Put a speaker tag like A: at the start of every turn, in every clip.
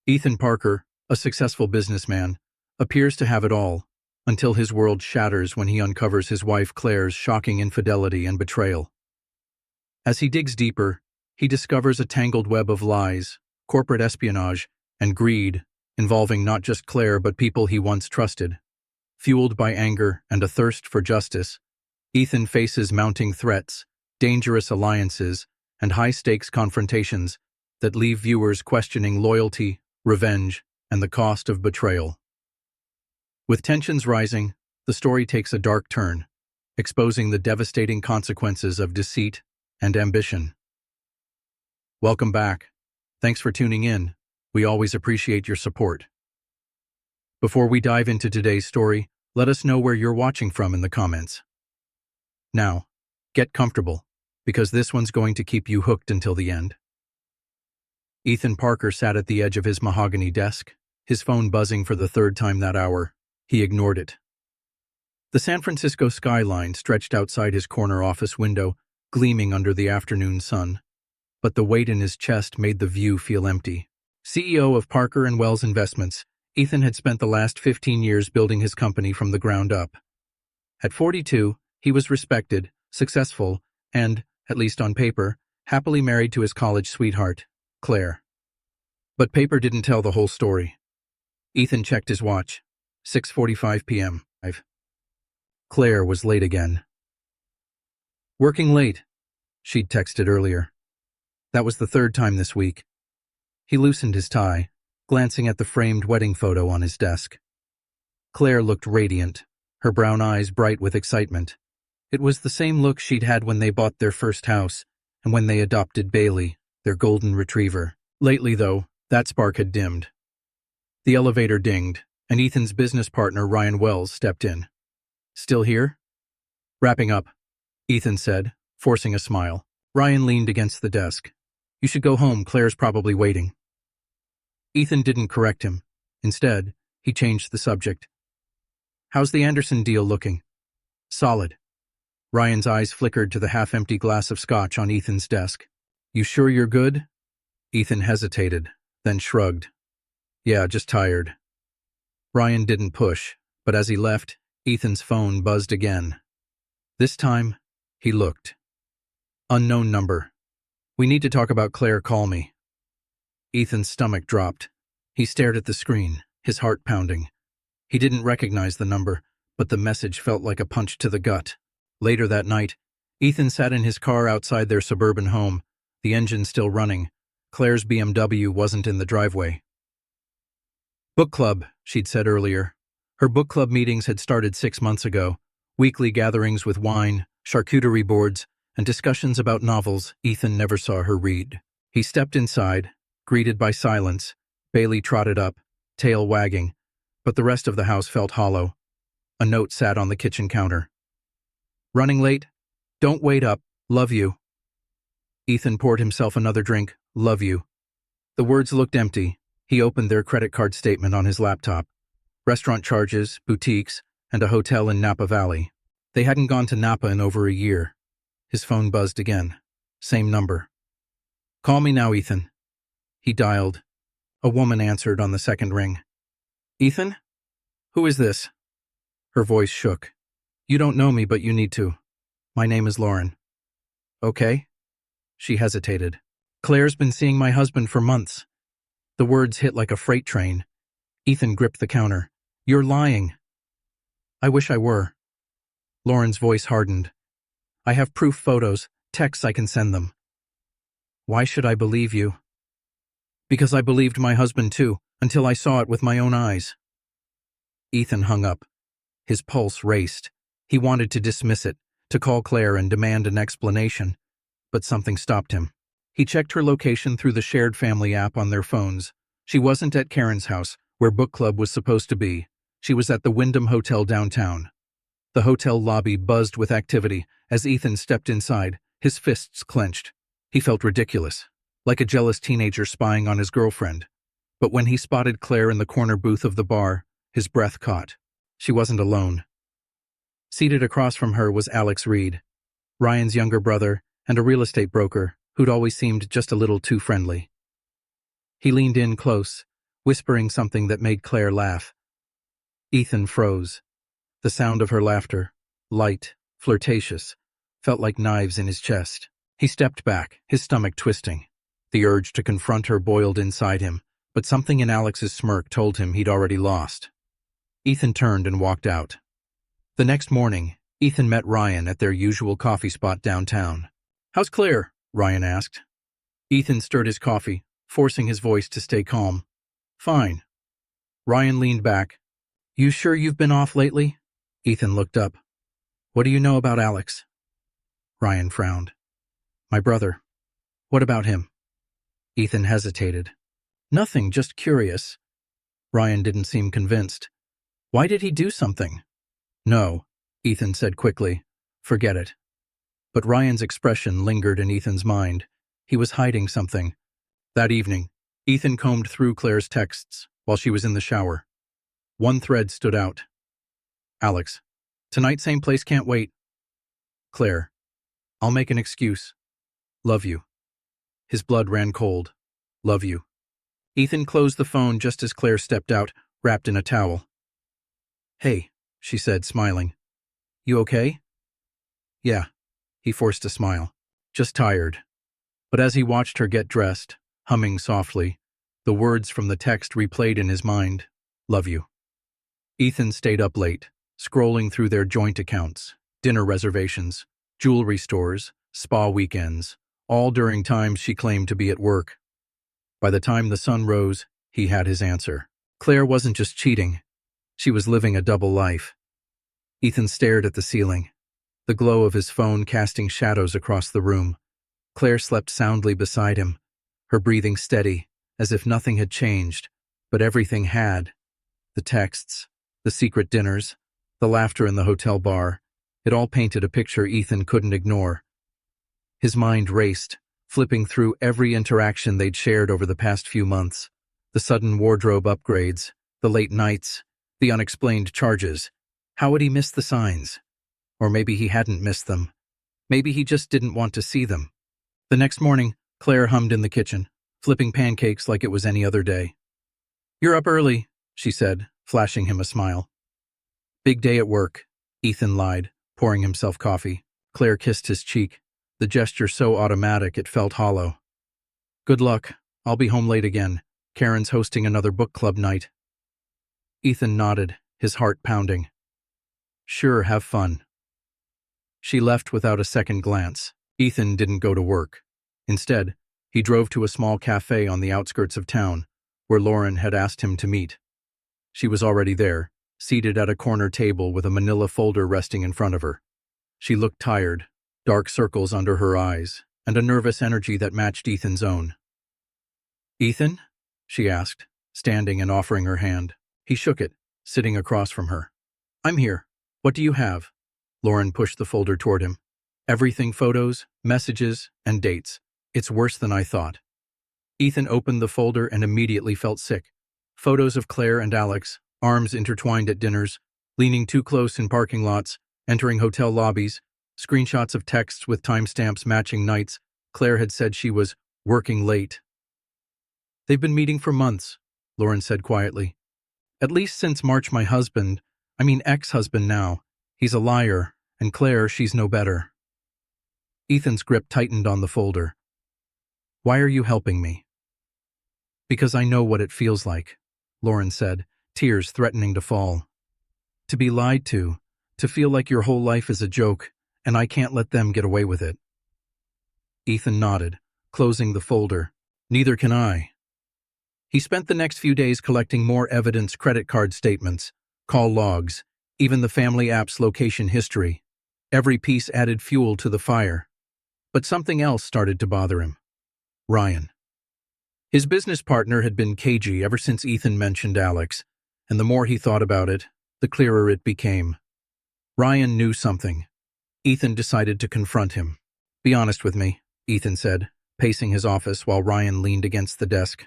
A: Ethan Parker, a successful businessman, appears to have it all, until his world shatters when he uncovers his wife Claire's shocking infidelity and betrayal. As he digs deeper, he discovers a tangled web of lies, corporate espionage, and greed, involving not just Claire but people he once trusted. Fueled by anger and a thirst for justice, Ethan faces mounting threats, dangerous alliances, and high-stakes confrontations that leave viewers questioning loyalty, revenge, and the cost of betrayal. With tensions rising, the story takes a dark turn, exposing the devastating consequences of deceit and ambition. Welcome back. Thanks for tuning in. We always appreciate your support. Before we dive into today's story, let us know where you're watching from in the comments. Now, get comfortable, because this one's going to keep you hooked until the end. Ethan Parker sat at the edge of his mahogany desk, his phone buzzing for the third time that hour. He ignored it. The San Francisco skyline stretched outside his corner office window, gleaming under the afternoon sun. But the weight in his chest made the view feel empty. CEO of Parker & Wells Investments, Ethan had spent the last 15 years building his company from the ground up. At 42, he was respected, successful, and, at least on paper, happily married to his college sweetheart, Claire. But paper didn't tell the whole story. Ethan checked his watch. 6:45 p.m. Claire was late again. Working late, she'd texted earlier. That was the third time this week. He loosened his tie, glancing at the framed wedding photo on his desk. Claire looked radiant, her brown eyes bright with excitement. It was the same look she'd had when they bought their first house and when they adopted Bailey, their golden retriever. Lately, though, that spark had dimmed. The elevator dinged, and Ethan's business partner, Ryan Wells, stepped in. Still here? Wrapping up, Ethan said, forcing a smile. Ryan leaned against the desk. You should go home, Claire's probably waiting. Ethan didn't correct him. Instead, he changed the subject. How's the Anderson deal looking? Solid. Ryan's eyes flickered to the half-empty glass of scotch on Ethan's desk. You sure you're good? Ethan hesitated, then shrugged. Yeah, just tired. Ryan didn't push, but as he left, Ethan's phone buzzed again. This time, he looked. Unknown number. We need to talk about Claire, call me. Ethan's stomach dropped. He stared at the screen, his heart pounding. He didn't recognize the number, but the message felt like a punch to the gut. Later that night, Ethan sat in his car outside their suburban home, the engine still running. Claire's BMW wasn't in the driveway. Book club, she'd said earlier. Her book club meetings had started 6 months ago, weekly gatherings with wine, charcuterie boards, and discussions about novels Ethan never saw her read. He stepped inside, greeted by silence. Bailey trotted up, tail wagging, but the rest of the house felt hollow. A note sat on the kitchen counter. Running late? Don't wait up, love you. Ethan poured himself another drink, love you. The words looked empty. He opened their credit card statement on his laptop. Restaurant charges, boutiques, and a hotel in Napa Valley. They hadn't gone to Napa in over a year. His phone buzzed again. Same number. Call me now, Ethan. He dialed. A woman answered on the second ring. Ethan? Who is this? Her voice shook. You don't know me, but you need to. My name is Lauren. Okay? She hesitated. Claire's been seeing my husband for months. The words hit like a freight train. Ethan gripped the counter. You're lying. I wish I were. Lauren's voice hardened. I have proof, photos, texts, I can send them. Why should I believe you? Because I believed my husband too, until I saw it with my own eyes. Ethan hung up. His pulse raced. He wanted to dismiss it, to call Claire and demand an explanation, but something stopped him. He checked her location through the shared family app on their phones. She wasn't at Karen's house, where book club was supposed to be. She was at the Wyndham Hotel downtown. The hotel lobby buzzed with activity as Ethan stepped inside, his fists clenched. He felt ridiculous, like a jealous teenager spying on his girlfriend. But when he spotted Claire in the corner booth of the bar, his breath caught. She wasn't alone. Seated across from her was Alex Reed, Ryan's younger brother and a real estate broker who'd always seemed just a little too friendly. He leaned in close, whispering something that made Claire laugh. Ethan froze. The sound of her laughter, light, flirtatious, felt like knives in his chest. He stepped back, his stomach twisting. The urge to confront her boiled inside him, but something in Alex's smirk told him he'd already lost. Ethan turned and walked out. The next morning, Ethan met Ryan at their usual coffee spot downtown. "How's Claire?" Ryan asked. Ethan stirred his coffee, forcing his voice to stay calm. "Fine." Ryan leaned back. "You sure you've been off lately?" Ethan looked up. "What do you know about Alex?" Ryan frowned. "My brother. What about him?" Ethan hesitated. "Nothing, just curious." Ryan didn't seem convinced. "Why did he do something?" "No," Ethan said quickly. "Forget it." But Ryan's expression lingered in Ethan's mind. He was hiding something. That evening, Ethan combed through Claire's texts while she was in the shower. One thread stood out. "Alex, tonight same place, can't wait." "Claire, I'll make an excuse. Love you." His blood ran cold. "Love you." Ethan closed the phone just as Claire stepped out, wrapped in a towel. "Hey," she said, smiling. "You okay?" "Yeah." He forced a smile. "Just tired." But as he watched her get dressed, humming softly, the words from the text replayed in his mind. "Love you." Ethan stayed up late, scrolling through their joint accounts, dinner reservations, jewelry stores, spa weekends, all during times she claimed to be at work. By the time the sun rose, he had his answer. Claire wasn't just cheating. She was living a double life. Ethan stared at the ceiling, the glow of his phone casting shadows across the room. Claire slept soundly beside him, her breathing steady, as if nothing had changed, but everything had. The texts, the secret dinners, the laughter in the hotel bar, it all painted a picture Ethan couldn't ignore. His mind raced, flipping through every interaction they'd shared over the past few months. The sudden wardrobe upgrades, the late nights, the unexplained charges. How had he missed the signs? Or maybe he hadn't missed them. Maybe he just didn't want to see them. The next morning, Claire hummed in the kitchen, flipping pancakes like it was any other day. "You're up early," she said, flashing him a smile. "Big day at work," Ethan lied, pouring himself coffee. Claire kissed his cheek, the gesture so automatic it felt hollow. "Good luck. I'll be home late again. Karen's hosting another book club night." Ethan nodded, his heart pounding. "Sure, have fun." She left without a second glance. Ethan didn't go to work. Instead, he drove to a small cafe on the outskirts of town, where Lauren had asked him to meet. She was already there, seated at a corner table with a manila folder resting in front of her. She looked tired, dark circles under her eyes, and a nervous energy that matched Ethan's own. "Ethan?" she asked, standing and offering her hand. He shook it, sitting across from her. "I'm here. What do you have?" Lauren pushed the folder toward him. "Everything, photos, messages, and dates. It's worse than I thought." Ethan opened the folder and immediately felt sick. Photos of Claire and Alex, arms intertwined at dinners, leaning too close in parking lots, entering hotel lobbies, screenshots of texts with timestamps matching nights Claire had said she was working late. "They've been meeting for months," Lauren said quietly. "At least since March. My ex-husband now. He's a liar, and Claire, she's no better." Ethan's grip tightened on the folder. "Why are you helping me?" "Because I know what it feels like," Lauren said, tears threatening to fall. "To be lied to feel like your whole life is a joke, and I can't let them get away with it." Ethan nodded, closing the folder. "Neither can I." He spent the next few days collecting more evidence: credit card statements, call logs, even the family app's location history. Every piece added fuel to the fire. But something else started to bother him. Ryan. His business partner had been cagey ever since Ethan mentioned Alex, and the more he thought about it, the clearer it became. Ryan knew something. Ethan decided to confront him. "Be honest with me," Ethan said, pacing his office while Ryan leaned against the desk.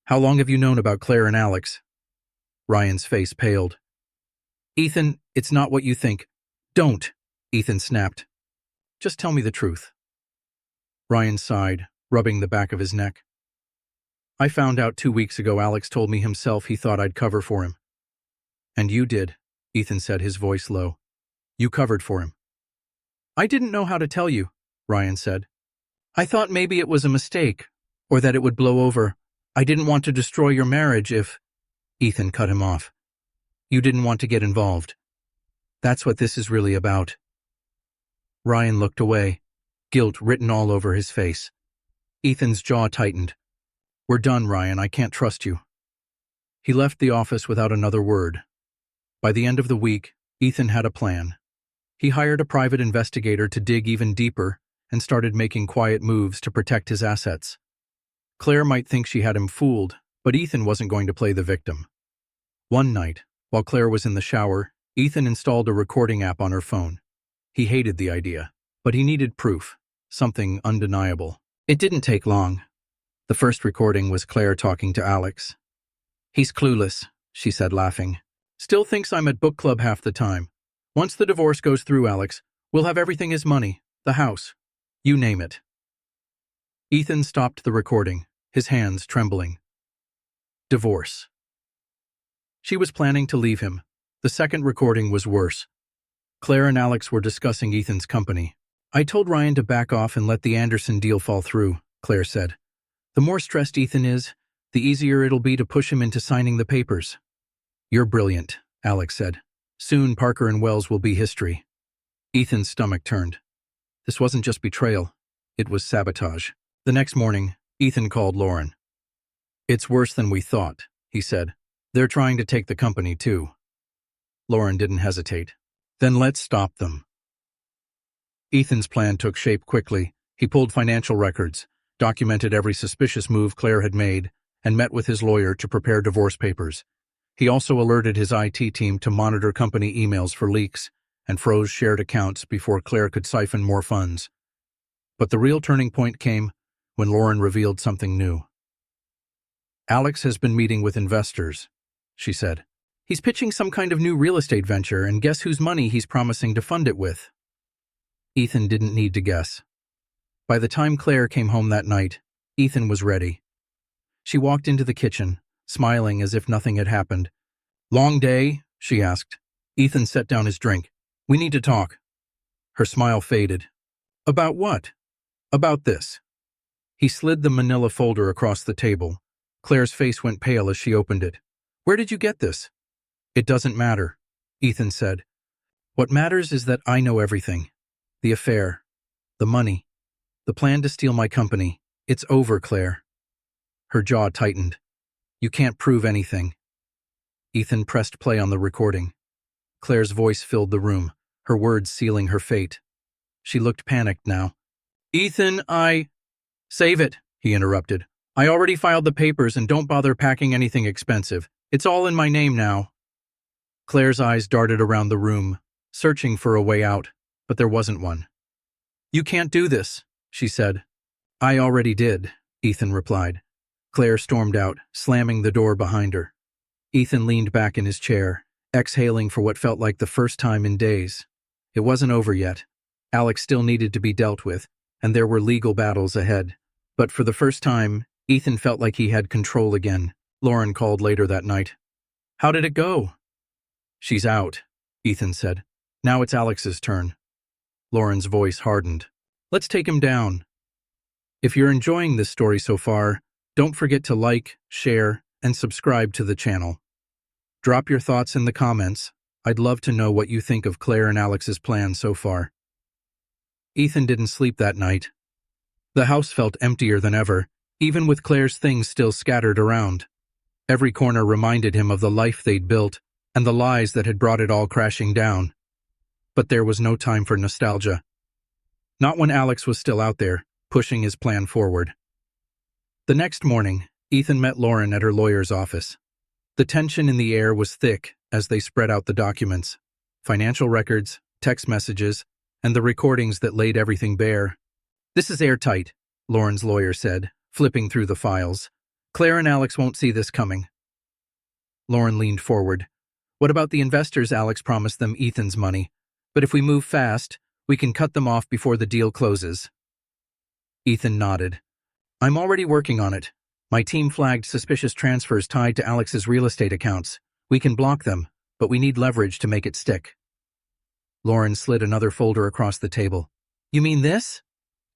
A: "How long have you known about Claire and Alex?" Ryan's face paled. "Ethan, it's not what you think." "Don't," Ethan snapped. "Just tell me the truth." Ryan sighed, rubbing the back of his neck. I found out 2 weeks ago Alex told me himself he thought I'd cover for him. And you did, Ethan said, his voice low. You covered for him. I didn't know how to tell you, Ryan said. I thought maybe it was a mistake, or that it would blow over. I didn't want to destroy your marriage if… Ethan cut him off. You didn't want to get involved. That's what this is really about. Ryan looked away, guilt written all over his face. Ethan's jaw tightened. We're done, Ryan. I can't trust you. He left the office without another word. By the end of the week, Ethan had a plan. He hired a private investigator to dig even deeper and started making quiet moves to protect his assets. Claire might think she had him fooled, but Ethan wasn't going to play the victim. One night, while Claire was in the shower, Ethan installed a recording app on her phone. He hated the idea, but he needed proof, something undeniable. It didn't take long. The first recording was Claire talking to Alex. He's clueless, she said, laughing. Still thinks I'm at book club half the time. Once the divorce goes through, Alex, we'll have everything his money, the house. You name it. Ethan stopped the recording, his hands trembling. Divorce. She was planning to leave him. The second recording was worse. Claire and Alex were discussing Ethan's company. I told Ryan to back off and let the Anderson deal fall through, Claire said. The more stressed Ethan is, the easier it'll be to push him into signing the papers. You're brilliant, Alex said. Soon Parker and Wells will be history. Ethan's stomach turned. This wasn't just betrayal. It was sabotage. The next morning, Ethan called Lauren. It's worse than we thought, he said. They're trying to take the company too. Lauren didn't hesitate. Then let's stop them. Ethan's plan took shape quickly. He pulled financial records, documented every suspicious move Claire had made, and met with his lawyer to prepare divorce papers. He also alerted his IT team to monitor company emails for leaks and froze shared accounts before Claire could siphon more funds. But the real turning point came when Lauren revealed something new. Alex has been meeting with investors, she said. He's pitching some kind of new real estate venture, and guess whose money he's promising to fund it with? Ethan didn't need to guess. By the time Claire came home that night, Ethan was ready. She walked into the kitchen, smiling as if nothing had happened. Long day? She asked. Ethan set down his drink. We need to talk. Her smile faded. About what? About this. He slid the manila folder across the table. Claire's face went pale as she opened it. Where did you get this? It doesn't matter, Ethan said. What matters is that I know everything. The affair. The money. The plan to steal my company. It's over, Claire. Her jaw tightened. You can't prove anything. Ethan pressed play on the recording. Claire's voice filled the room, her words sealing her fate. She looked panicked now. Ethan, Save it, he interrupted. I already filed the papers and don't bother packing anything expensive. It's all in my name now. Claire's eyes darted around the room, searching for a way out, but there wasn't one. You can't do this, she said. I already did, Ethan replied. Claire stormed out, slamming the door behind her. Ethan leaned back in his chair, exhaling for what felt like the first time in days. It wasn't over yet. Alex still needed to be dealt with, and there were legal battles ahead. But for the first time, Ethan felt like he had control again. Lauren called later that night. How did it go? She's out, Ethan said. Now it's Alex's turn. Lauren's voice hardened. Let's take him down. If you're enjoying this story so far, don't forget to like, share, and subscribe to the channel. Drop your thoughts in the comments. I'd love to know what you think of Claire and Alex's plan so far. Ethan didn't sleep that night. The house felt emptier than ever, even with Claire's things still scattered around. Every corner reminded him of the life they'd built and the lies that had brought it all crashing down. But there was no time for nostalgia. Not when Alex was still out there, pushing his plan forward. The next morning, Ethan met Lauren at her lawyer's office. The tension in the air was thick as they spread out the documents, financial records, text messages, and the recordings that laid everything bare. This is airtight, Lauren's lawyer said, flipping through the files. Claire and Alex won't see this coming. Lauren leaned forward. What about the investors? Alex promised them Ethan's money. But if we move fast, we can cut them off before the deal closes. Ethan nodded. I'm already working on it. My team flagged suspicious transfers tied to Alex's real estate accounts. We can block them, but we need leverage to make it stick. Lauren slid another folder across the table. You mean this?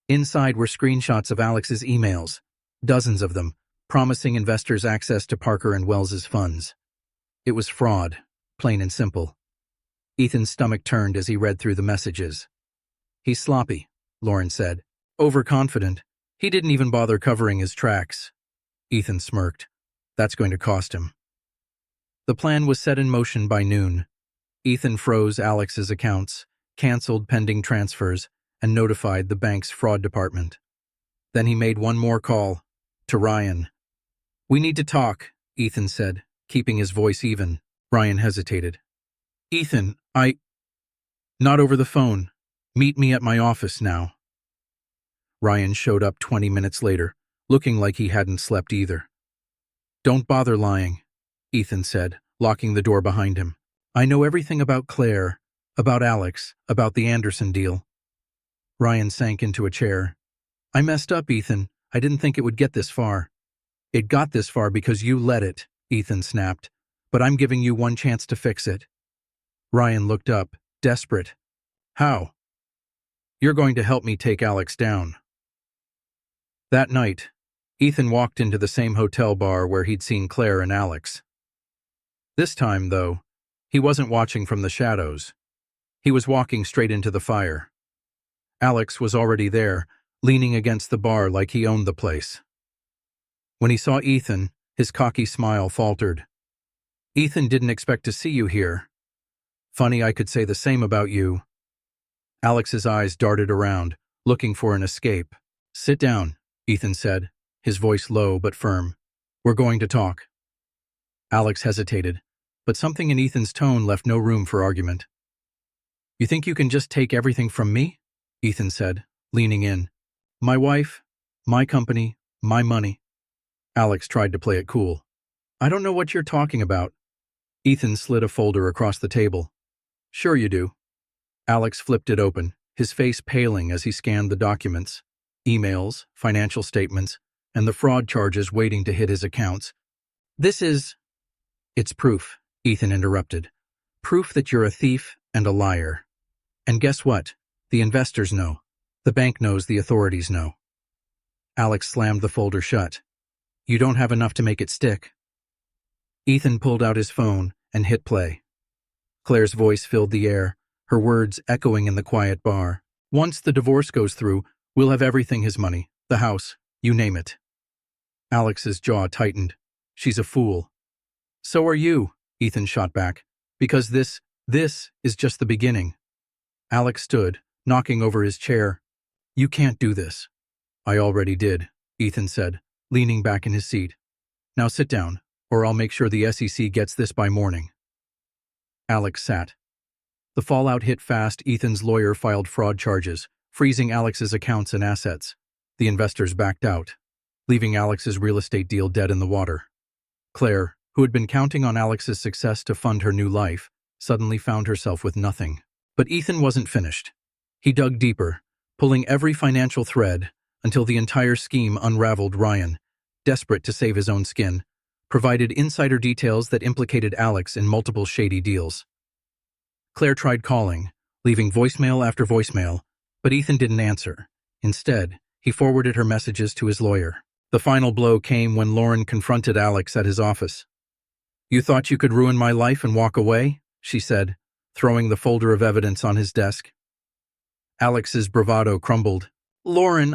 A: Inside were screenshots of Alex's emails, dozens of them, promising investors access to Parker and Wells's funds. It was fraud, plain and simple. Ethan's stomach turned as he read through the messages. He's sloppy, Lauren said. Overconfident. He didn't even bother covering his tracks. Ethan smirked. That's going to cost him. The plan was set in motion by noon. Ethan froze Alex's accounts, canceled pending transfers, and notified the bank's fraud department. Then he made one more call, to Ryan. We need to talk, Ethan said, keeping his voice even. Ryan hesitated. Ethan, Not over the phone. Meet me at my office now. Ryan showed up 20 minutes later, looking like he hadn't slept either. Don't bother lying, Ethan said, locking the door behind him. I know everything about Claire, about Alex, about the Anderson deal. Ryan sank into a chair. I messed up, Ethan. I didn't think it would get this far. It got this far because you let it, Ethan snapped. But I'm giving you one chance to fix it. Ryan looked up, desperate. How? You're going to help me take Alex down. That night, Ethan walked into the same hotel bar where he'd seen Claire and Alex. This time, though, he wasn't watching from the shadows. He was walking straight into the fire. Alex was already there, leaning against the bar like he owned the place. When he saw Ethan, his cocky smile faltered. Ethan didn't expect to see you here. Funny I could say the same about you. Alex's eyes darted around, looking for an escape. Sit down, Ethan said, his voice low but firm. We're going to talk. Alex hesitated, but something in Ethan's tone left no room for argument. You think you can just take everything from me? Ethan said, leaning in. My wife, my company, my money. Alex tried to play it cool. I don't know what you're talking about. Ethan slid a folder across the table. Sure you do. Alex flipped it open, his face paling as he scanned the documents. Emails, financial statements, and the fraud charges waiting to hit his accounts. It's proof, Ethan interrupted. Proof that you're a thief and a liar. And guess what? The investors know. The bank knows, the authorities know. Alex slammed the folder shut. You don't have enough to make it stick. Ethan pulled out his phone and hit play. Claire's voice filled the air, her words echoing in the quiet bar. Once the divorce goes through, we'll have everything, his money, the house, you name it. Alex's jaw tightened. She's a fool. So are you, Ethan shot back, because this is just the beginning. Alex stood, knocking over his chair. You can't do this. I already did, Ethan said, leaning back in his seat. Now sit down, or I'll make sure the SEC gets this by morning. Alex sat. The fallout hit fast. Ethan's lawyer filed fraud charges, freezing Alex's accounts and assets. The investors backed out, leaving Alex's real estate deal dead in the water. Claire, who had been counting on Alex's success to fund her new life, suddenly found herself with nothing. But Ethan wasn't finished. He dug deeper, pulling every financial thread until the entire scheme unraveled. Ryan, desperate to save his own skin, provided insider details that implicated Alex in multiple shady deals. Claire tried calling, leaving voicemail after voicemail, but Ethan didn't answer. Instead, he forwarded her messages to his lawyer. The final blow came when Lauren confronted Alex at his office. You thought you could ruin my life and walk away? She said, throwing the folder of evidence on his desk. Alex's bravado crumbled. Lauren,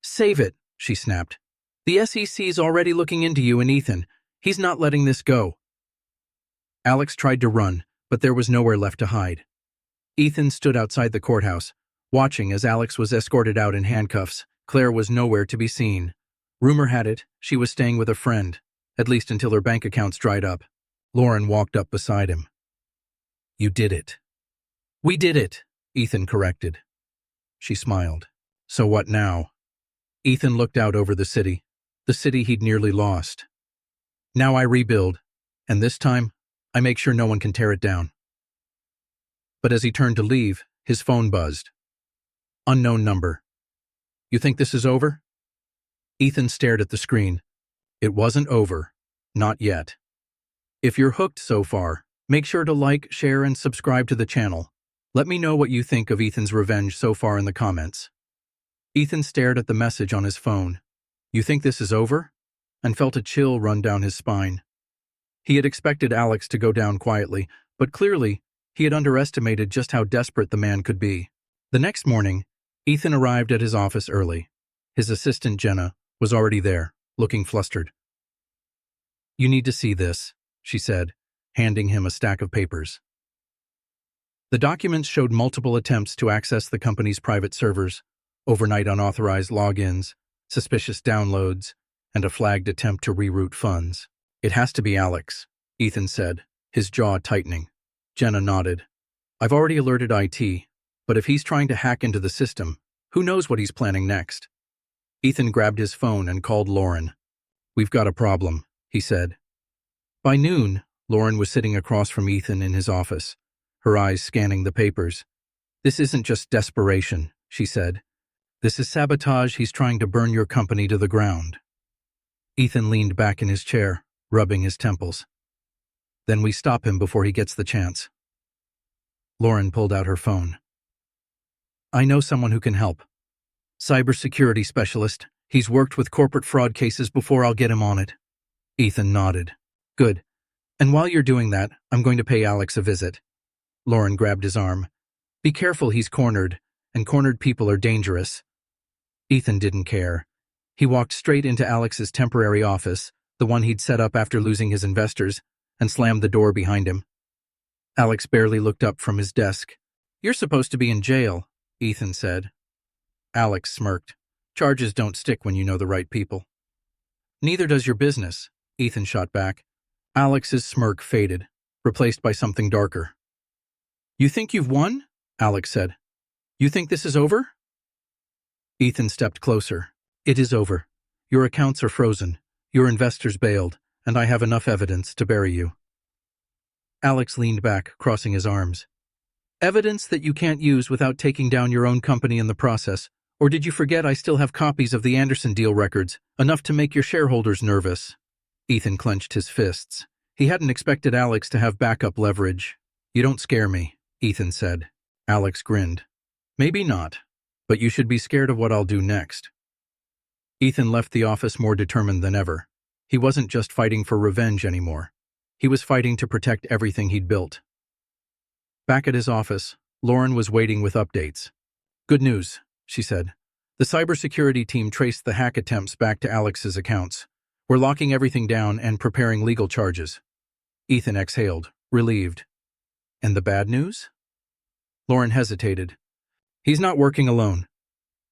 A: Save it, she snapped. The SEC's already looking into you and Ethan. He's not letting this go. Alex tried to run, but there was nowhere left to hide. Ethan stood outside the courthouse, watching as Alex was escorted out in handcuffs. Claire was nowhere to be seen. Rumor had it she was staying with a friend, at least until her bank accounts dried up. Lauren walked up beside him. You did it. We did it, Ethan corrected. She smiled. So what now? Ethan looked out over the city he'd nearly lost. Now I rebuild, and this time, I make sure no one can tear it down. But as he turned to leave, his phone buzzed. Unknown number. You think this is over? Ethan stared at the screen, It wasn't over. Not yet. If you're hooked so far, make sure to like, share, and subscribe to the channel. Let me know what you think of Ethan's revenge so far in the comments. Ethan stared at the message on his phone. "You think this is over?" And felt a chill run down his spine. He had expected Alex to go down quietly, but clearly, he had underestimated just how desperate the man could be. The next morning, Ethan arrived at his office early. His assistant, Jenna, was already there, looking flustered. "You need to see this," she said, handing him a stack of papers. The documents showed multiple attempts to access the company's private servers, overnight unauthorized logins, suspicious downloads, and a flagged attempt to reroute funds. "It has to be Alex," Ethan said, his jaw tightening. Jenna nodded. "I've already alerted IT, but if he's trying to hack into the system, who knows what he's planning next?" Ethan grabbed his phone and called Lauren. "We've got a problem," he said. By noon, Lauren was sitting across from Ethan in his office, her eyes scanning the papers. "This isn't just desperation," she said. "This is sabotage. He's trying to burn your company to the ground." Ethan leaned back in his chair, rubbing his temples. "Then we stop him before he gets the chance." Lauren pulled out her phone. "I know someone who can help. Cybersecurity specialist. He's worked with corporate fraud cases before. I'll get him on it." Ethan nodded. "Good. And while you're doing that, I'm going to pay Alex a visit." Lauren grabbed his arm. "Be careful, he's cornered, and cornered people are dangerous." Ethan didn't care. He walked straight into Alex's temporary office, the one he'd set up after losing his investors, and slammed the door behind him. Alex barely looked up from his desk. "You're supposed to be in jail," Ethan said. Alex smirked. "Charges don't stick when you know the right people." "Neither does your business," Ethan shot back. Alex's smirk faded, replaced by something darker. "You think you've won?" Alex said. "You think this is over?" Ethan stepped closer. "It is over. Your accounts are frozen, your investors bailed, and I have enough evidence to bury you." Alex leaned back, crossing his arms. "Evidence that you can't use without taking down your own company in the process? Or did you forget I still have copies of the Anderson deal records, enough to make your shareholders nervous?" Ethan clenched his fists. He hadn't expected Alex to have backup leverage. "You don't scare me," Ethan said. Alex grinned. "Maybe not, but you should be scared of what I'll do next." Ethan left the office more determined than ever. He wasn't just fighting for revenge anymore. He was fighting to protect everything he'd built. Back at his office, Lauren was waiting with updates. "Good news," she said. "The cybersecurity team traced the hack attempts back to Alex's accounts. We're locking everything down and preparing legal charges." Ethan exhaled, relieved. "And the bad news?" Lauren hesitated. "He's not working alone.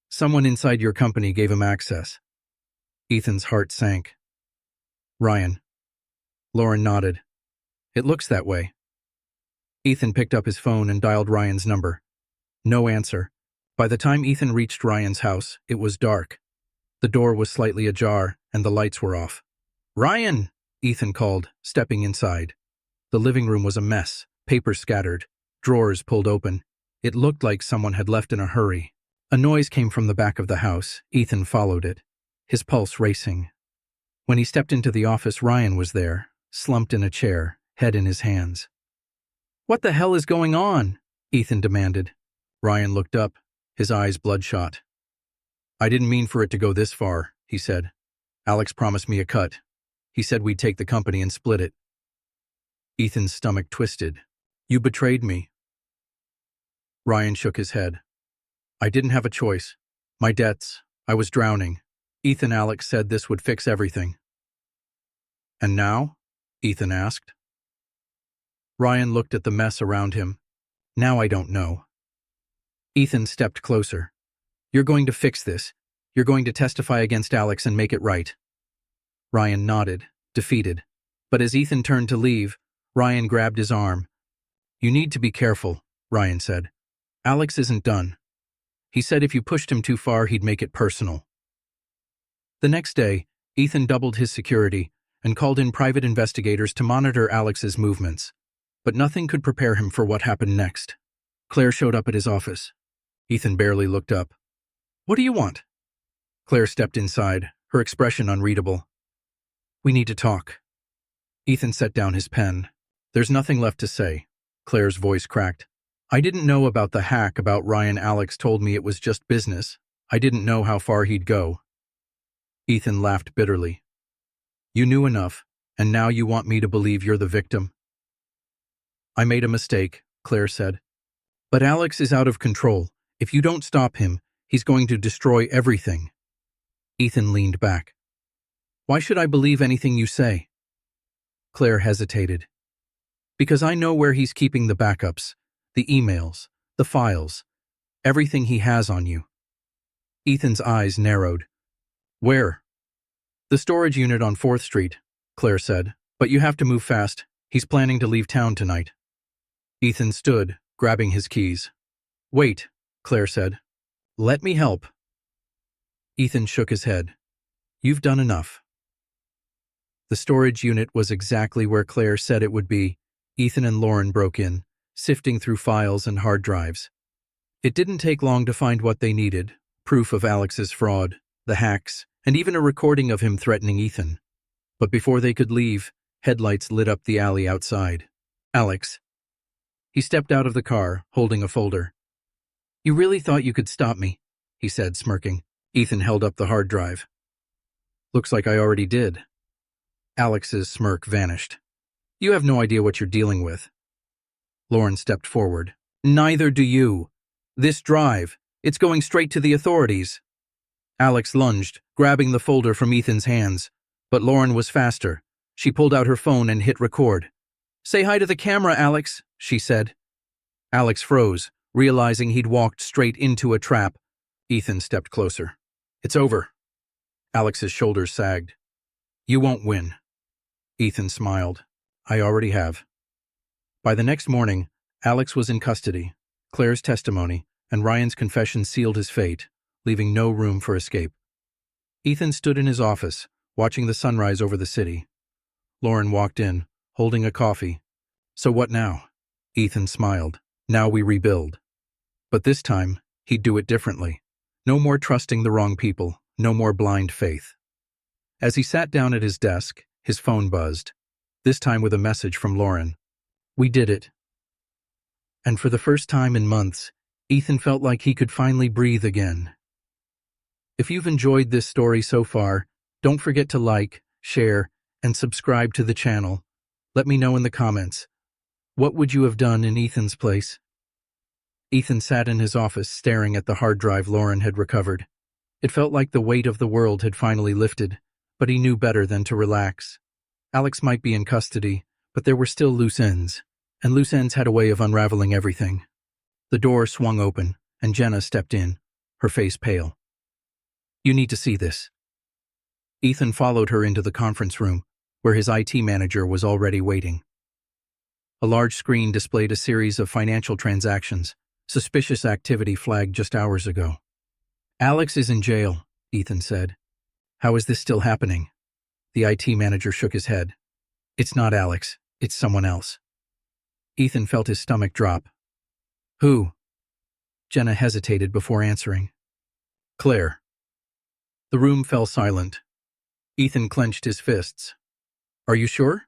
A: Someone inside your company gave him access." Ethan's heart sank. "Ryan." Lauren nodded. "It looks that way." Ethan picked up his phone and dialed Ryan's number. No answer. By the time Ethan reached Ryan's house, it was dark. The door was slightly ajar, and the lights were off. "Ryan!" Ethan called, stepping inside. The living room was a mess, papers scattered, drawers pulled open. It looked like someone had left in a hurry. A noise came from the back of the house. Ethan followed it, his pulse racing. When he stepped into the office, Ryan was there, slumped in a chair, head in his hands. "What the hell is going on?" Ethan demanded. Ryan looked up, his eyes bloodshot. "I didn't mean for it to go this far," he said. "Alex promised me a cut. He said we'd take the company and split it." Ethan's stomach twisted. "You betrayed me." Ryan shook his head. "I didn't have a choice. My debts. I was drowning. Alex said this would fix everything." "And now?" Ethan asked. Ryan looked at the mess around him. "Now I don't know." Ethan stepped closer. "You're going to fix this. You're going to testify against Alex and make it right." Ryan nodded, defeated. But as Ethan turned to leave, Ryan grabbed his arm. "You need to be careful," Ryan said. "Alex isn't done. He said if you pushed him too far, he'd make it personal." The next day, Ethan doubled his security and called in private investigators to monitor Alex's movements. But nothing could prepare him for what happened next. Claire showed up at his office. Ethan barely looked up. "What do you want?" Claire stepped inside, her expression unreadable. We need to talk. Ethan set down his pen. There's nothing left to say. Claire's voice cracked. I didn't know about the hack about Ryan. Alex told me it was just business. I didn't know how far he'd go. Ethan laughed bitterly. You knew enough, and now you want me to believe you're the victim? I made a mistake, Claire said. But Alex is out of control. If you don't stop him, he's going to destroy everything. Ethan leaned back. Why should I believe anything you say? Claire hesitated. Because I know where he's keeping the backups, the emails, the files, everything he has on you. Ethan's eyes narrowed. Where? The storage unit on 4th Street, Claire said. But you have to move fast. He's planning to leave town tonight. Ethan stood, grabbing his keys. Wait, Claire said. Let me help. Ethan shook his head. You've done enough. The storage unit was exactly where Claire said it would be. Ethan and Lauren broke in, sifting through files and hard drives. It didn't take long to find what they needed: proof of Alex's fraud, the hacks, and even a recording of him threatening Ethan. But before they could leave, headlights lit up the alley outside. Alex. He stepped out of the car, holding a folder. You really thought you could stop me, he said, smirking. Ethan held up the hard drive. Looks like I already did. Alex's smirk vanished. You have no idea what you're dealing with. Lauren stepped forward. Neither do you. This drive, it's going straight to the authorities. Alex lunged, grabbing the folder from Ethan's hands. But Lauren was faster. She pulled out her phone and hit record. Say hi to the camera, Alex, she said. Alex froze, realizing he'd walked straight into a trap. Ethan stepped closer. It's over. Alex's shoulders sagged. You won't win. Ethan smiled. I already have. By the next morning, Alex was in custody. Claire's testimony and Ryan's confession sealed his fate, leaving no room for escape. Ethan stood in his office, watching the sunrise over the city. Lauren walked in, holding a coffee. So what now? Ethan smiled. Now we rebuild. But this time, he'd do it differently. No more trusting the wrong people, no more blind faith. As he sat down at his desk, his phone buzzed, this time with a message from Lauren. We did it. And for the first time in months, Ethan felt like he could finally breathe again. If you've enjoyed this story so far, don't forget to like, share, and subscribe to the channel. Let me know in the comments. What would you have done in Ethan's place? Ethan sat in his office staring at the hard drive Lauren had recovered. It felt like the weight of the world had finally lifted, but he knew better than to relax. Alex might be in custody, but there were still loose ends, and loose ends had a way of unraveling everything. The door swung open, and Jenna stepped in, her face pale. You need to see this. Ethan followed her into the conference room, where his IT manager was already waiting. A large screen displayed a series of financial transactions, suspicious activity flagged just hours ago. Alex is in jail, Ethan said. How is this still happening? The IT manager shook his head. It's not Alex, it's someone else. Ethan felt his stomach drop. Who? Jenna hesitated before answering. Claire. The room fell silent. Ethan clenched his fists. Are you sure?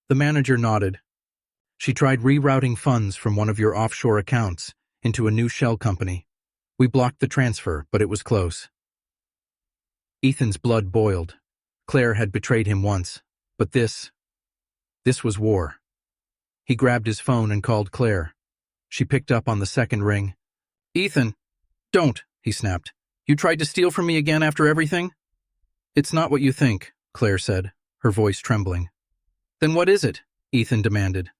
A: The manager nodded. She tried rerouting funds from one of your offshore accounts into a new shell company. We blocked the transfer, but it was close. Ethan's blood boiled. Claire had betrayed him once, but this was war. He grabbed his phone and called Claire. She picked up on the second ring. Ethan, don't, he snapped. You tried to steal from me again after everything? It's not what you think, Claire said, her voice trembling. Then what is it? Ethan demanded.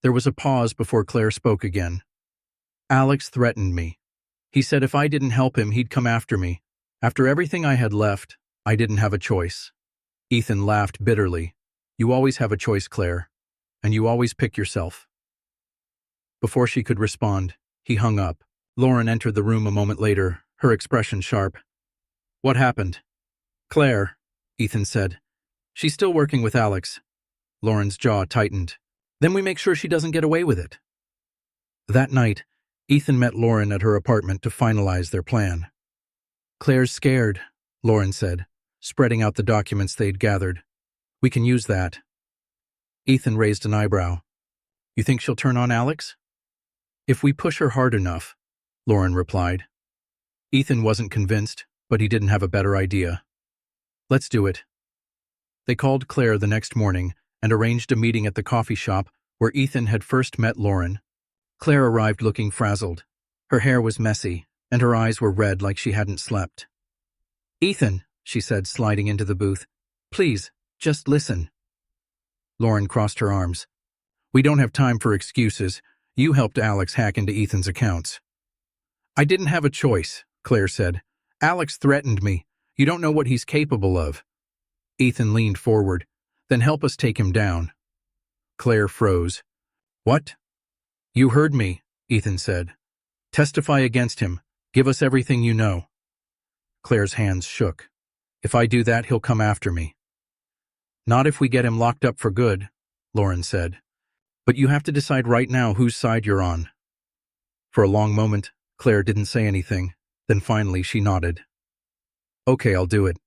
A: There was a pause before Claire spoke again. Alex threatened me. He said if I didn't help him, he'd come after me. After everything I had left, I didn't have a choice. Ethan laughed bitterly. You always have a choice, Claire, and you always pick yourself. Before she could respond, he hung up. Lauren entered the room a moment later, her expression sharp. What happened? Claire, Ethan said. She's still working with Alex. Lauren's jaw tightened. Then we make sure she doesn't get away with it. That night, Ethan met Lauren at her apartment to finalize their plan. Claire's scared, Lauren said, spreading out the documents they'd gathered. We can use that. Ethan raised an eyebrow. You think she'll turn on Alex? If we push her hard enough, Lauren replied. Ethan wasn't convinced, but he didn't have a better idea. Let's do it. They called Claire the next morning and arranged a meeting at the coffee shop where Ethan had first met Lauren. Claire arrived looking frazzled. Her hair was messy, and her eyes were red like she hadn't slept. Ethan, she said, sliding into the booth, please, just listen. Lauren crossed her arms. We don't have time for excuses. You helped Alex hack into Ethan's accounts. I didn't have a choice, Claire said. Alex threatened me. You don't know what he's capable of. Ethan leaned forward. Then help us take him down. Claire froze. What? You heard me, Ethan said. Testify against him. Give us everything you know. Claire's hands shook. If I do that, he'll come after me. Not if we get him locked up for good, Lauren said. But you have to decide right now whose side you're on. For a long moment, Claire didn't say anything. Then finally she nodded. Okay, I'll do it.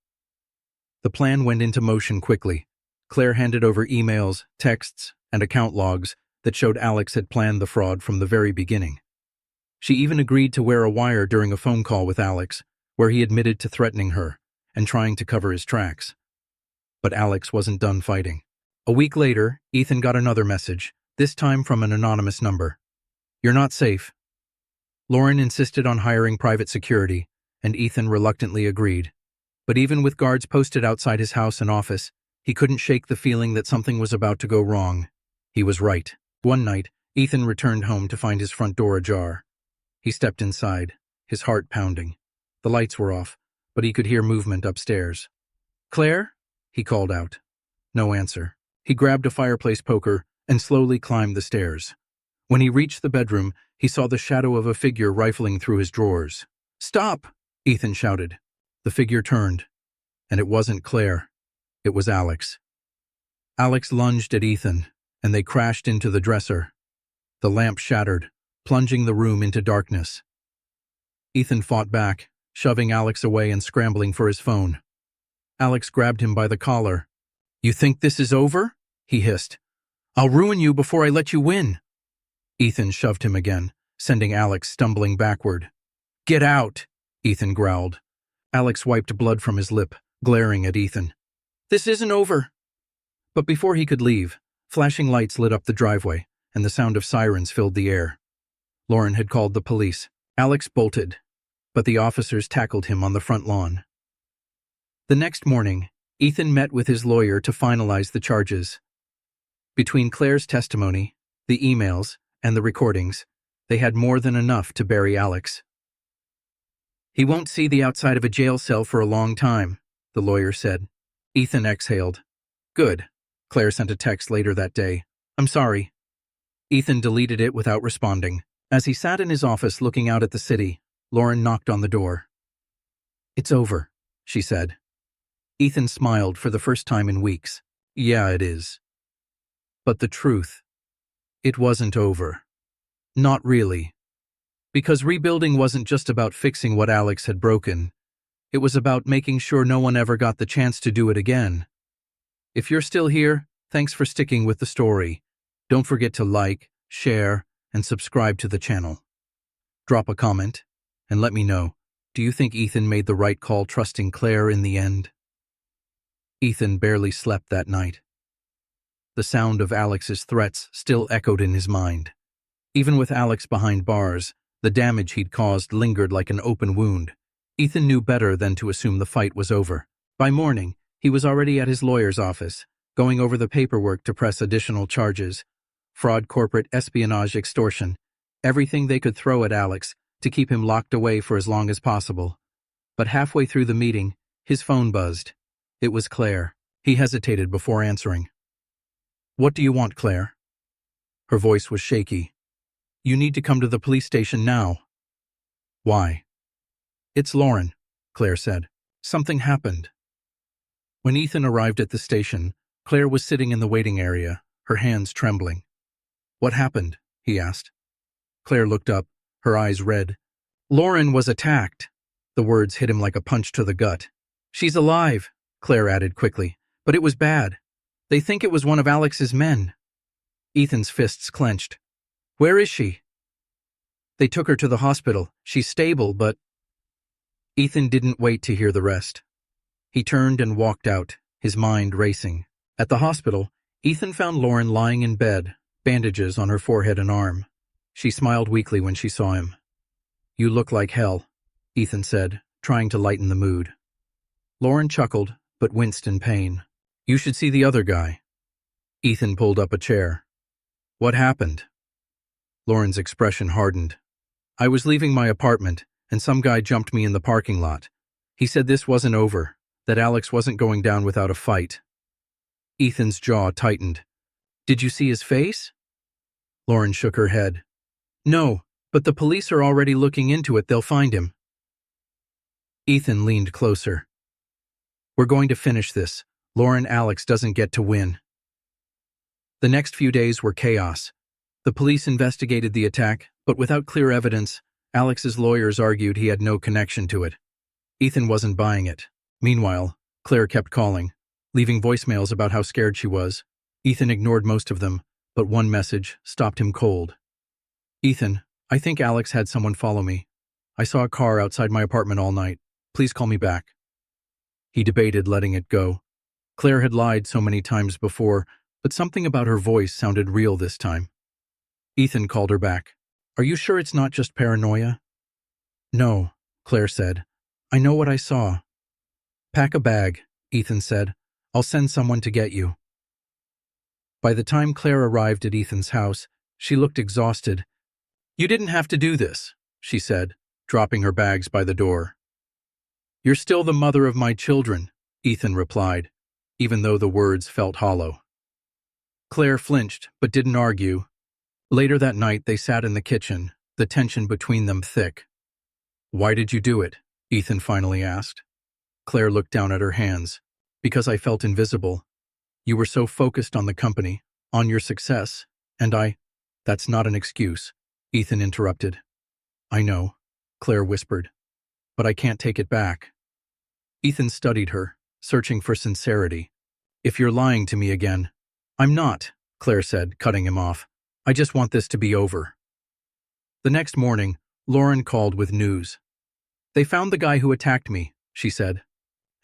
A: The plan went into motion quickly. Claire handed over emails, texts, and account logs that showed Alex had planned the fraud from the very beginning. She even agreed to wear a wire during a phone call with Alex, where he admitted to threatening her and trying to cover his tracks. But Alex wasn't done fighting. A week later, Ethan got another message, this time from an anonymous number. You're not safe. Lauren insisted on hiring private security, and Ethan reluctantly agreed. But even with guards posted outside his house and office, he couldn't shake the feeling that something was about to go wrong. He was right. One night, Ethan returned home to find his front door ajar. He stepped inside, his heart pounding. The lights were off, but he could hear movement upstairs. Claire? He called out. No answer. He grabbed a fireplace poker and slowly climbed the stairs. When he reached the bedroom, he saw the shadow of a figure rifling through his drawers. Stop! Ethan shouted. The figure turned, and it wasn't Claire. It was Alex. Alex lunged at Ethan, and they crashed into the dresser. The lamp shattered, plunging the room into darkness. Ethan fought back, shoving Alex away and scrambling for his phone. Alex grabbed him by the collar. You think this is over? He hissed. I'll ruin you before I let you win. Ethan shoved him again, sending Alex stumbling backward. Get out, Ethan growled. Alex wiped blood from his lip, glaring at Ethan. This isn't over. But before he could leave, flashing lights lit up the driveway, and the sound of sirens filled the air. Lauren had called the police. Alex bolted, but the officers tackled him on the front lawn. The next morning, Ethan met with his lawyer to finalize the charges. Between Claire's testimony, the emails, and the recordings, they had more than enough to bury Alex. He won't see the outside of a jail cell for a long time, the lawyer said. Ethan exhaled. Good. Claire sent a text later that day. I'm sorry. Ethan deleted it without responding. As he sat in his office looking out at the city, Lauren knocked on the door. It's over, she said. Ethan smiled for the first time in weeks. Yeah, it is. But the truth, it wasn't over. Not really. Because rebuilding wasn't just about fixing what Alex had broken. It was about making sure no one ever got the chance to do it again. If you're still here, thanks for sticking with the story. Don't forget to like, share, and subscribe to the channel. Drop a comment, and let me know, do you think Ethan made the right call trusting Claire in the end? Ethan barely slept that night. The sound of Alex's threats still echoed in his mind. Even with Alex behind bars, the damage he'd caused lingered like an open wound. Ethan knew better than to assume the fight was over. By morning, he was already at his lawyer's office, going over the paperwork to press additional charges. Fraud, corporate espionage, extortion. Everything they could throw at Alex to keep him locked away for as long as possible. But halfway through the meeting, his phone buzzed. It was Claire. He hesitated before answering. What do you want, Claire? Her voice was shaky. You need to come to the police station now. Why? It's Lauren, Claire said. Something happened. When Ethan arrived at the station, Claire was sitting in the waiting area, her hands trembling. What happened? He asked. Claire looked up, her eyes red. Lauren was attacked. The words hit him like a punch to the gut. She's alive, Claire added quickly, but it was bad. They think it was one of Alex's men. Ethan's fists clenched. Where is she? They took her to the hospital. She's stable, but… Ethan didn't wait to hear the rest. He turned and walked out, his mind racing. At the hospital, Ethan found Lauren lying in bed, bandages on her forehead and arm. She smiled weakly when she saw him. You look like hell, Ethan said, trying to lighten the mood. Lauren chuckled, but winced in pain. You should see the other guy. Ethan pulled up a chair. What happened? Lauren's expression hardened. I was leaving my apartment, and some guy jumped me in the parking lot. He said this wasn't over, that Alex wasn't going down without a fight. Ethan's jaw tightened. Did you see his face? Lauren shook her head. No, but the police are already looking into it. They'll find him. Ethan leaned closer. We're going to finish this. Alex doesn't get to win. The next few days were chaos. The police investigated the attack, but without clear evidence, Alex's lawyers argued he had no connection to it. Ethan wasn't buying it. Meanwhile, Claire kept calling, leaving voicemails about how scared she was. Ethan ignored most of them, but one message stopped him cold. Ethan, I think Alex had someone follow me. I saw a car outside my apartment all night. Please call me back. He debated letting it go. Claire had lied so many times before, but something about her voice sounded real this time. Ethan called her back. Are you sure it's not just paranoia? No, Claire said. I know what I saw. Pack a bag, Ethan said. I'll send someone to get you. By the time Claire arrived at Ethan's house, she looked exhausted. You didn't have to do this, she said, dropping her bags by the door. You're still the mother of my children, Ethan replied, even though the words felt hollow. Claire flinched, but didn't argue. Later that night, they sat in the kitchen, the tension between them thick. Why did you do it? Ethan finally asked. Claire looked down at her hands. Because I felt invisible. You were so focused on the company, on your success, and That's not an excuse, Ethan interrupted. I know, Claire whispered, but I can't take it back. Ethan studied her, searching for sincerity. If you're lying to me again. I'm not, Claire said, cutting him off. I just want this to be over. The next morning, Lauren called with news. They found the guy who attacked me, she said.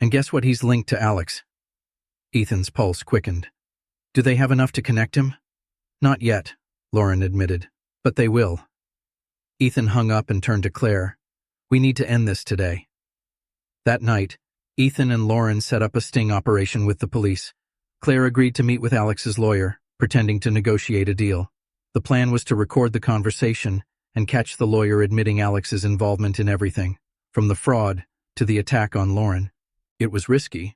A: And guess what? He's linked to Alex. Ethan's pulse quickened. Do they have enough to connect him? Not yet, Lauren admitted, but they will. Ethan hung up and turned to Claire. We need to end this today. That night, Ethan and Lauren set up a sting operation with the police. Claire agreed to meet with Alex's lawyer, pretending to negotiate a deal. The plan was to record the conversation and catch the lawyer admitting Alex's involvement in everything, from the fraud to the attack on Lauren. It was risky,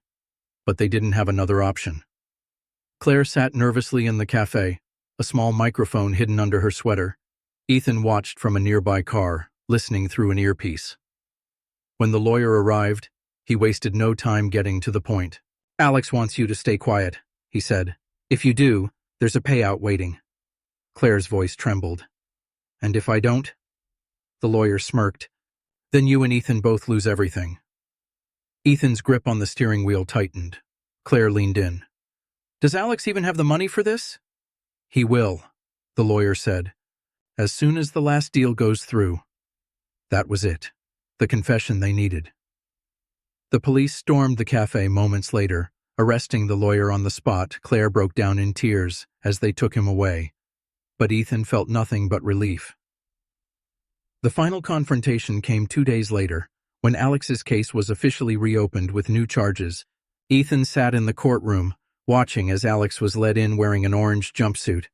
A: but they didn't have another option. Claire sat nervously in the cafe, a small microphone hidden under her sweater. Ethan watched from a nearby car, listening through an earpiece. When the lawyer arrived, he wasted no time getting to the point. Alex wants you to stay quiet, he said. If you do, there's a payout waiting. Claire's voice trembled. And if I don't? The lawyer smirked. Then you and Ethan both lose everything. Ethan's grip on the steering wheel tightened. Claire leaned in. Does Alex even have the money for this? He will, the lawyer said, as soon as the last deal goes through. That was it, the confession they needed. The police stormed the cafe moments later, arresting the lawyer on the spot. Claire broke down in tears as they took him away, but Ethan felt nothing but relief. The final confrontation came 2 days later, when Alex's case was officially reopened with new charges. Ethan sat in the courtroom, watching as Alex was led in wearing an orange jumpsuit.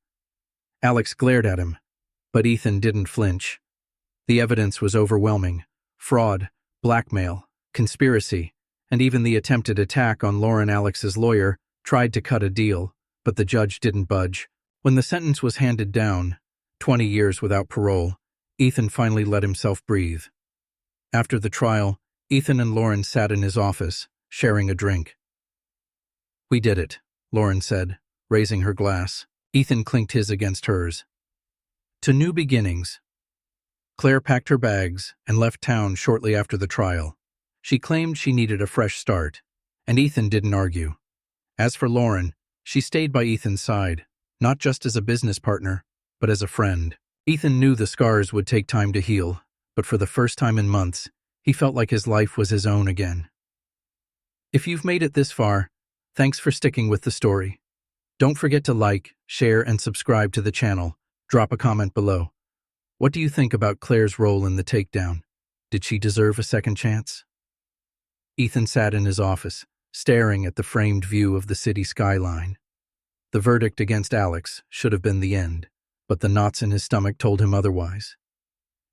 A: Alex glared at him, but Ethan didn't flinch. The evidence was overwhelming. Fraud, blackmail, conspiracy, and even the attempted attack on Lauren. Alex's lawyer tried to cut a deal, but the judge didn't budge. When the sentence was handed down, 20 years without parole, Ethan finally let himself breathe. After the trial, Ethan and Lauren sat in his office, sharing a drink. We did it, Lauren said, raising her glass. Ethan clinked his against hers. To new beginnings. Claire packed her bags and left town shortly after the trial. She claimed she needed a fresh start, and Ethan didn't argue. As for Lauren, She stayed by Ethan's side, not just as a business partner, but as a friend. Ethan knew the scars would take time to heal, but for the first time in months, he felt like his life was his own again. If you've made it this far, thanks for sticking with the story. Don't forget to like, share, and subscribe to the channel. Drop a comment below. What do you think about Claire's role in the takedown? Did she deserve a second chance? Ethan sat in his office, staring at the framed view of the city skyline. The verdict against Alex should have been the end, but the knots in his stomach told him otherwise.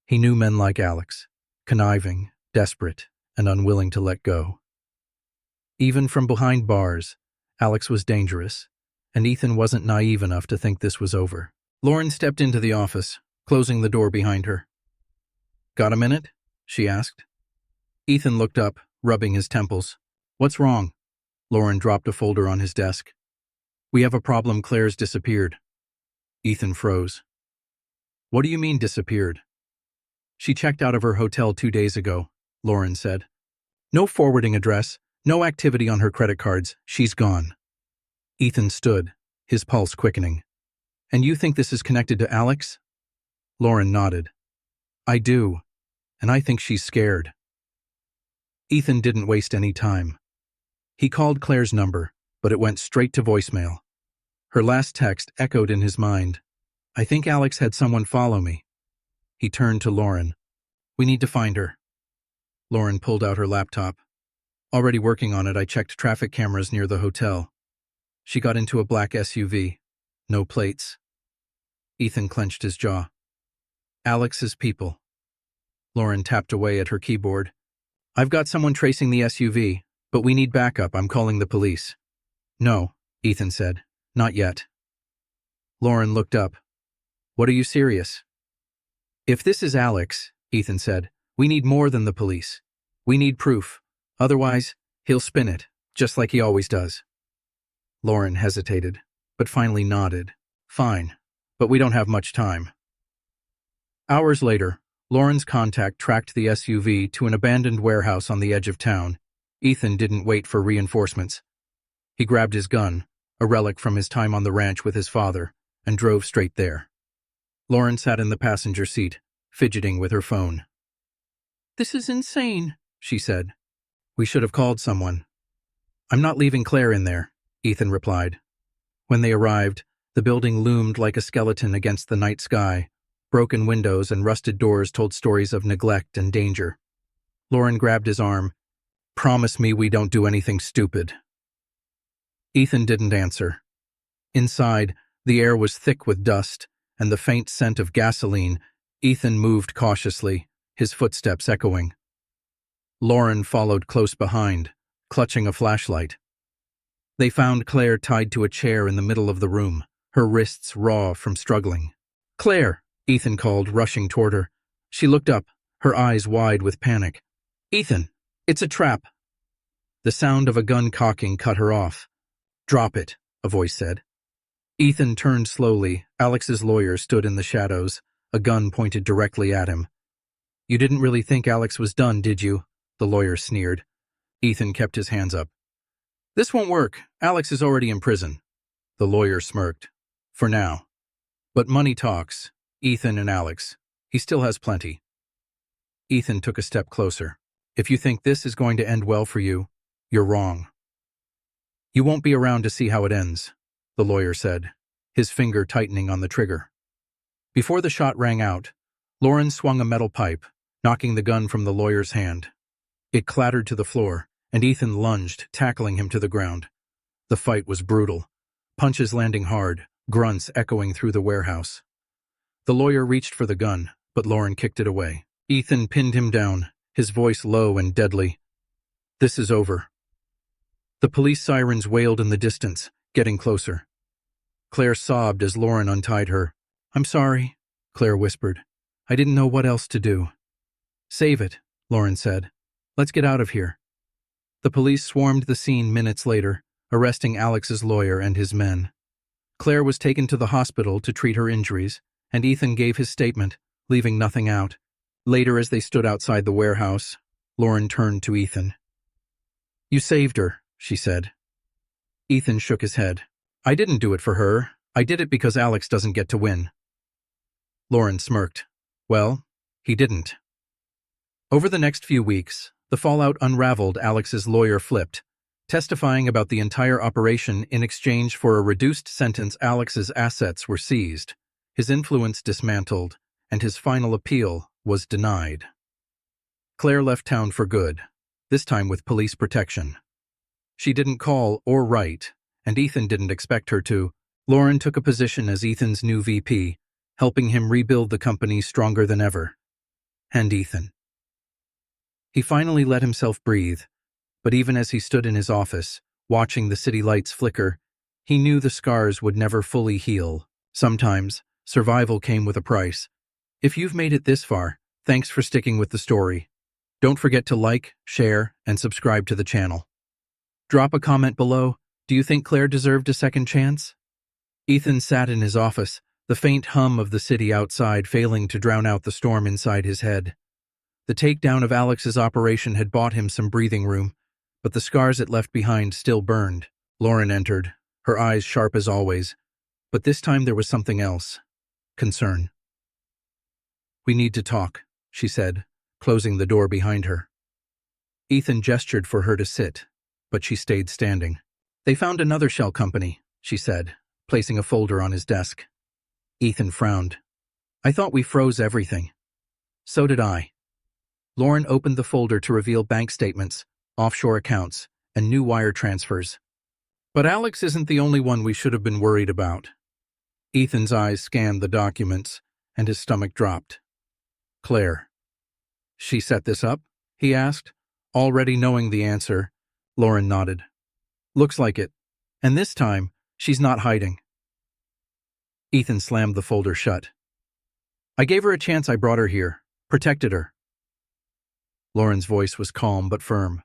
A: He knew men like Alex, conniving, desperate, and unwilling to let go. Even from behind bars, Alex was dangerous, and Ethan wasn't naive enough to think this was over. Lauren stepped into the office, closing the door behind her. "Got a minute?" she asked. Ethan looked up, rubbing his temples. "What's wrong?" Lauren dropped a folder on his desk. "We have a problem. Claire's disappeared." Ethan froze. "What do you mean disappeared?" "She checked out of her hotel 2 days ago," Lauren said. "No forwarding address, no activity on her credit cards. She's gone." Ethan stood, his pulse quickening. "And you think this is connected to Alex?" Lauren nodded. "I do, and I think she's scared." Ethan didn't waste any time. He called Claire's number, but it went straight to voicemail. Her last text echoed in his mind. "I think Alex had someone follow me." He turned to Lauren. "We need to find her." Lauren pulled out her laptop. "Already working on it. I checked traffic cameras near the hotel. She got into a black SUV. No plates." Ethan clenched his jaw. "Alex's people." Lauren tapped away at her keyboard. "I've got someone tracing the SUV, but we need backup. I'm calling the police." "No," Ethan said. "Not yet." Lauren looked up. "What are you serious?" "If this is Alex," Ethan said, "we need more than the police. We need proof. Otherwise, he'll spin it, just like he always does." Lauren hesitated, but finally nodded. "Fine, but we don't have much time." Hours later, Lauren's contact tracked the SUV to an abandoned warehouse on the edge of town. Ethan didn't wait for reinforcements. He grabbed his gun, a relic from his time on the ranch with his father, and drove straight there. Lauren sat in the passenger seat, fidgeting with her phone. "This is insane," she said. "We should have called someone." "I'm not leaving Claire in there," Ethan replied. When they arrived, the building loomed like a skeleton against the night sky. Broken windows and rusted doors told stories of neglect and danger. Lauren grabbed his arm. "Promise me we don't do anything stupid." Ethan didn't answer. Inside, the air was thick with dust and the faint scent of gasoline. Ethan moved cautiously, his footsteps echoing. Lauren followed close behind, clutching a flashlight. They found Claire tied to a chair in the middle of the room, her wrists raw from struggling. "Claire!" Ethan called, rushing toward her. She looked up, her eyes wide with panic. "Ethan, it's a trap." The sound of a gun cocking cut her off. "Drop it," a voice said. Ethan turned slowly. Alex's lawyer stood in the shadows, a gun pointed directly at him. "You didn't really think Alex was done, did you?" the lawyer sneered. Ethan kept his hands up. "This won't work. Alex is already in prison." The lawyer smirked. "For now. But money talks. Ethan and Alex. He still has plenty." Ethan took a step closer. "If you think this is going to end well for you, you're wrong." "You won't be around to see how it ends," the lawyer said, his finger tightening on the trigger. Before the shot rang out, Lauren swung a metal pipe, knocking the gun from the lawyer's hand. It clattered to the floor, and Ethan lunged, tackling him to the ground. The fight was brutal, punches landing hard, grunts echoing through the warehouse. The lawyer reached for the gun, but Lauren kicked it away. Ethan pinned him down, his voice low and deadly. "This is over." The police sirens wailed in the distance, getting closer. Claire sobbed as Lauren untied her. "I'm sorry," Claire whispered. "I didn't know what else to do." "Save it," Lauren said. "Let's get out of here." The police swarmed the scene minutes later, arresting Alex's lawyer and his men. Claire was taken to the hospital to treat her injuries, and Ethan gave his statement, leaving nothing out. Later, as they stood outside the warehouse, Lauren turned to Ethan. "You saved her," she said. Ethan shook his head. I didn't do it for her. I did it because Alex doesn't get to win. Lauren smirked. Well, he didn't. Over the next few weeks, the fallout unraveled. Alex's lawyer flipped, testifying about the entire operation. In exchange for a reduced sentence, Alex's assets were seized, his influence dismantled, and his final appeal was denied. Claire left town for good, this time with police protection. She didn't call or write, and Ethan didn't expect her to. Lauren took a position as Ethan's new VP, helping him rebuild the company stronger than ever. And Ethan. He finally let himself breathe, but even as he stood in his office, watching the city lights flicker, he knew the scars would never fully heal. Sometimes, survival came with a price. If you've made it this far, thanks for sticking with the story. Don't forget to like, share, and subscribe to the channel. Drop a comment below. Do you think Claire deserved a second chance? Ethan sat in his office, the faint hum of the city outside failing to drown out the storm inside his head. The takedown of Alex's operation had bought him some breathing room, but the scars it left behind still burned. Lauren entered, her eyes sharp as always, but this time there was something else. Concern. We need to talk, she said, closing the door behind her. Ethan gestured for her to sit, but she stayed standing. They found another shell company, she said, placing a folder on his desk. Ethan frowned. I thought we froze everything. So did I. Lauren opened the folder to reveal bank statements, offshore accounts, and new wire transfers. But Alex isn't the only one we should have been worried about. Ethan's eyes scanned the documents, and his stomach dropped. Claire. She set this up? He asked, already knowing the answer. Lauren nodded. Looks like it. And this time, she's not hiding. Ethan slammed the folder shut. I gave her a chance. I brought her here, protected her. Lauren's voice was calm but firm.